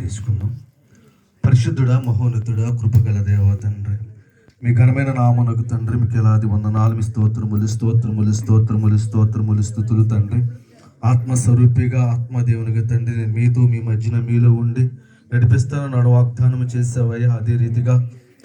చేసుకుందాం. పరిశుద్ధుడా, మహోన్నతుడా, కృపగల దేవ తండ్రి, మీ ఘనమైన నామమునకు తండ్రి మీకు ఎలాది వందనాలు, మీ స్తోత్రములు స్తోత్రములు స్తోత్రములు స్తోత్రములు స్తుతులు తండ్రి. ఆత్మస్వరూపిగా ఆత్మదేవునిగా తండ్రి, నేను మీతో మీ మధ్యన మీలో ఉండి నడిపిస్తాను నాడు వాగ్దానం చేసావయ్యా. అదే రీతిగా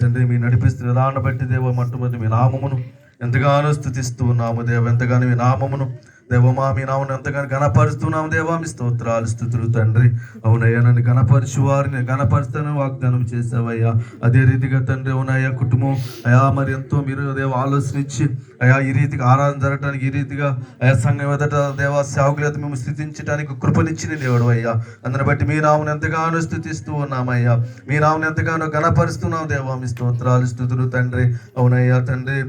తండ్రి, మీ నడిపిస్తున్న విధానం బట్టి దేవ మొట్టమొదటి మీ నామమును ఎంతగానో స్తుతిస్తూ ఉన్నాము దేవ. ఎంతగానో మీ నామమును దేవమా, మీ నామను ఎంతగానో గణపరుస్తున్నాము దేవా. మీ స్తోత్రాలు స్తుతులు తండ్రి. అవునయ్యా, నన్ను గణపరచు వారిని గణపరుస్తానని వాగ్దానం చేసావయ్యా. అదే రీతిగా తండ్రి అవునయ్యా, కుటుంబం అయా మరి ఎంతో మీరు దేవ ఆలోచనిచ్చి అయా ఈ రీతిగా ఆరాధన జరగటానికి, ఈ రీతిగా అయా సంఘం ఎదుట దేవ సేవకులతో మేము స్థితించడానికి కృపనిచ్చిన దేవుడు అయ్యా. అందుని బట్టి మీ నామను ఎంతగానో స్థుతిస్తూ ఉన్నామయ్యా. మీ నామను ఎంతగానో గణపరుస్తున్నాం దేవా. మీ స్తోత్రాలు స్తుతులు తండ్రి. అవునయ్యా తండ్రి,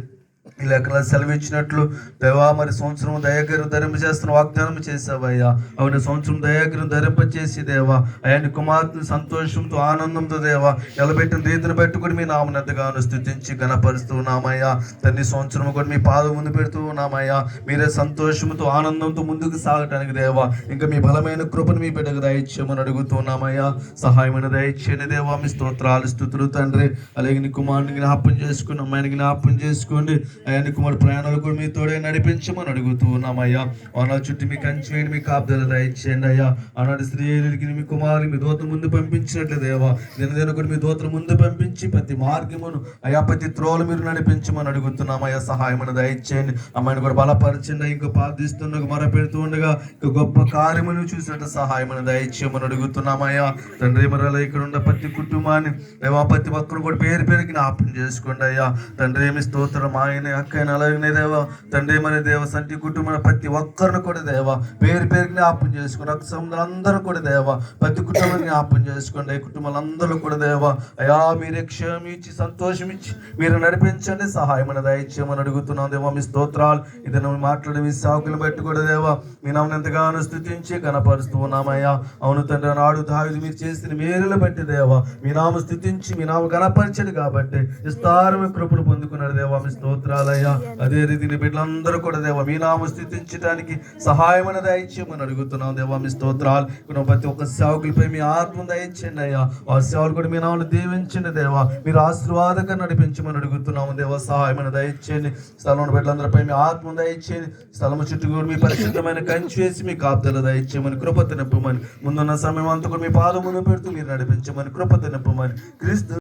ఈ లెక్కలో సెలవిచ్చినట్లు దేవా మరి సంవత్సరం దయాగిరి ధరింప చేస్తున్న వాగ్దానం చేసావయ్యా. అవును, సంవత్సరం దయాగిరిని ధరింపచేసి దేవా ఆయన కుమార్తెను సంతోషంతో ఆనందంతో దేవా నిలబెట్టిన రీతిని బట్టి కూడా మీ నామను ఎంతగానో స్థుతించి గణపరుస్తూ ఉన్నామయ్యా. తండ్రి, సంవత్సరం కూడా మీ పాదం ముందు పెడుతూ ఉన్నామయ్యా. మీరే సంతోషంతో ఆనందంతో ముందుకు సాగటానికి దేవా ఇంకా మీ బలమైన కృపను మీ బిడ్డకు దయచేయమని అడుగుతున్నామయ్యా. సహాయమైన దయచేయని దేవా. మీ స్తోత్రాలు స్తుతులు తండ్రి. అలాగే నీ కుమారుని జ్ఞాపం చేసుకుని అమ్మాయిని జ్ఞాపం చేసుకోండి అయ్యా. నీ కుమారు ప్రయాణాలు కూడా మీ తోడే నడిపించమని అడుగుతూ ఉన్నామయ్యా. ఆనాడు చుట్టూ మీ కంచి వేయండి, మీ కాపుదల దయచేయండి అయ్యా. ఆనాడు స్త్రీలకి మీ కుమారుని మీ దూత ముందు పంపించినట్లు దేవా దినదిన కూడా మీ దూతను ముందు పంపించి ప్రతి మార్గమును అయా ప్రతి త్రోలు మీరు నడిపించమని అడుగుతున్నామయ్యా. సహాయమును దయచేయండి. అమ్మాయిని కూడా బలపరచండి. ఇంకా ప్రార్థిస్తుండగా మొరపెడుతూ ఉండగా ఇంకా గొప్ప కార్యమును చూసినట్టు సహాయమును దయచేయమని అడుగుతున్నామయ్యా. తండ్రి, మరలా ఇక్కడ ఉన్న ప్రతి కుటుంబాన్ని దేవా ప్రతి ఒక్కరు కూడా పేరు పేరుకి జ్ఞాపం చేసుకోండి అయ్యా. తండ్రి, మీ స్తోత్రం ఆయన అక్కైనా అలాగనే దేవా తండ్రి మరి దేవ సంటి కుటుంబం ప్రతి ఒక్కరిని కూడా దేవా పేరు పేరుకి జ్ఞాపం చేసుకోండి. రక్త సముద్రాలందరూ కూడా దేవా ప్రతి కుటుంబాన్ని జ్ఞాపం చేసుకోండి. కుటుంబాలందరూ కూడా దేవా అయా మీరే క్షమించి సంతోషం ఇచ్చి మీరు నడిపించండి. సహాయమైన దయచేయమని అడుగుతున్నాం దేవా. మీ స్తోత్రాలు ఇది మాట్లాడే మీ సాకులు బట్టి కూడా దేవా మీ నామను ఎంతగానో స్తుతించి గణపరుస్తూ ఉన్నామయ్యా. అవును తండ్రి, నాడు దావీదు మీరు చేసిన మేలులు బట్టి దేవా మీ నామ స్థుతించి మీ నామ గణపరచండి కాబట్టి విస్తారమైన కృపను పొందుకున్నాడు దేవా. మీ స్తోత్రాలయ్యా. అదే రీతిని బిడ్డలందరూ కూడా దేవా మీ నామ స్థితించడానికి సహాయమైన దయచేయమని అడుగుతున్నాం దేవా. మీ స్తోత్రాలు ప్రతి ఒక్క సేవకులపై మీ ఆత్మ దయచేయండి అయ్యా. ఆ సేవలు కూడా మీ నామను దీవించండి దేవా. మీరు ఆశీర్వాదక నడిపించమని అడుగుతున్నాము దేవా. సహాయమైన దయచేయండి. స్థలంలో బిడ్డలందరిపై మీ ఆత్మ దయచేయండి. స్థలము చుట్టూ కూడా మీ పరిశుద్ధమైన కంచి వేసి మీ కాపుదల దయచేయమని కృప నింపమని ముందున్న సమయం అంతా కూడా మీ పాదమును పెడుతూ మీరు నడిపించమని కృప నింపమని క్రీస్తు